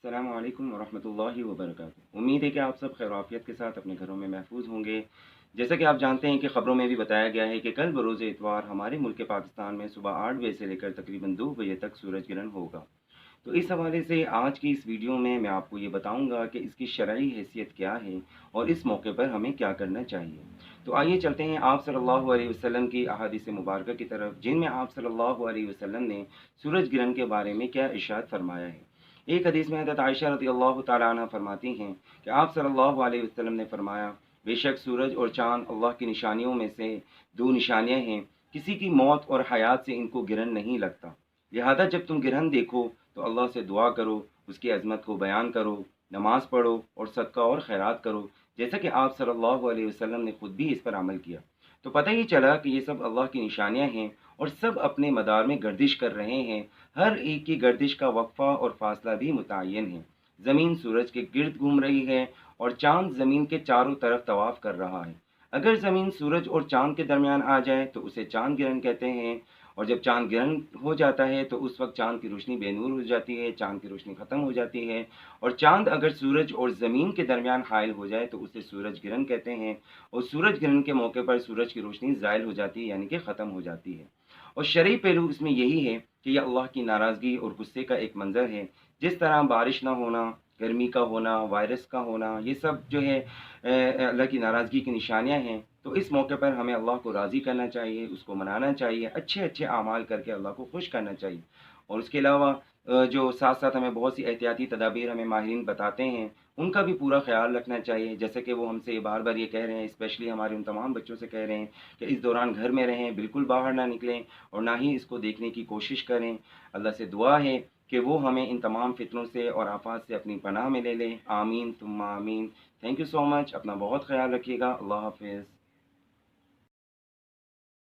अस्सलाम वालेकुम वरहमतुल्लाहि वबरकातुहू। उम्मीद है कि आप सब खैर आफियत के साथ अपने घरों में महफूज होंगे। जैसा कि आप जानते हैं कि ख़बरों में भी बताया गया है कि कल बरोज़ इतवार हमारे मुल्क पाकिस्तान में सुबह 8 बजे से लेकर तकरीबन 2 बजे तक सूरज ग्रहण होगा। तो इस हवाले से आज की इस वीडियो में मैं आपको ये बताऊंगा कि इसकी शरई हैसियत क्या है और इस मौके पर हमें क्या करना चाहिए। तो आइए चलते हैं आप सल्लल्लाहु अलैहि वसल्लम की अहादीस मुबारक की तरफ, जिनमें आप सल्लल्लाहु अलैहि वसल्लम ने सूरज ग्रहण के बारे में क्या इरशाद फरमाया है। एक हदीस में हज़रत आयशा रज़ियल्लाहु तआला अन्हा फरमाती हैं कि आप सल्लल्लाहु अलैहि वसल्लम ने फरमाया, बेशक सूरज और चाँद अल्लाह की निशानियों में से दो निशानियाँ हैं, किसी की मौत और हयात से इनको ग्रहण नहीं लगता। लिहाजा जब तुम ग्रहण देखो तो अल्लाह से दुआ करो, उसकी अज़मत को बयान करो, नमाज़ पढ़ो और सदका और खैरात करो, जैसा कि आप सल्लल्लाहु अलैहि वसल्लम ने खुद भी इस पर अमल किया। तो पता ही चला कि ये सब अल्लाह की निशानियाँ हैं और सब अपने मदार में गर्दिश कर रहे हैं। हर एक की गर्दिश का वक्फ़ा और फ़ासला भी मुतय्यन है। ज़मीन सूरज के गिर्द घूम रही है और चाँद ज़मीन के चारों तरफ तवाफ़ कर रहा है। अगर ज़मीन सूरज और चाँद के दरमियान आ जाए तो उसे चाँद ग्रहण कहते हैं, और जब चाँद ग्रहण हो जाता है तो उस वक्त चाँद की रोशनी बेनूर हो जाती है, चाँद की रोशनी ख़त्म हो जाती है। और चाँद अगर सूरज और ज़मीन के दरमियान हाइल हो जाए तो उसे सूरज ग्रहण कहते हैं। और सूरज ग्रहण के मौके पर सूरज की रोशनी ज़ाइल हो जाती है, यानी कि ख़त्म हो जाती है। और शरई पहलू इसमें यही है कि यह अल्लाह की नाराज़गी और गुस्से का एक मंज़र है। जिस तरह बारिश ना होना, गर्मी का होना, वायरस का होना, ये सब जो है अल्लाह की नाराज़गी की निशानियाँ हैं। तो इस मौके पर हमें अल्लाह को राज़ी करना चाहिए, उसको मनाना चाहिए, अच्छे-अच्छे अमाल करके अल्लाह को खुश करना चाहिए। और उसके अलावा जो साथ-साथ हमें बहुत सी एहतियाती तदाबीर हमें माहिरीन बताते हैं, उनका भी पूरा ख़्याल रखना चाहिए। जैसे कि वो हमसे बार-बार ये कह रहे हैं, स्पेशली हमारे उन तमाम बच्चों से कह रहे हैं कि इस दौरान घर में रहें, बिल्कुल बाहर ना निकलें और ना ही इसको देखने की कोशिश करें। अल्लाह से दुआ है कि वो हमें इन तमाम फ़ितनों से और आफ़ात से अपनी पनाह में ले लें। आमीन सुम्मा आमीन। Thank you so much. अपना बहुत ख़्याल रखिएगा। अल्लाह हाफ़िज़।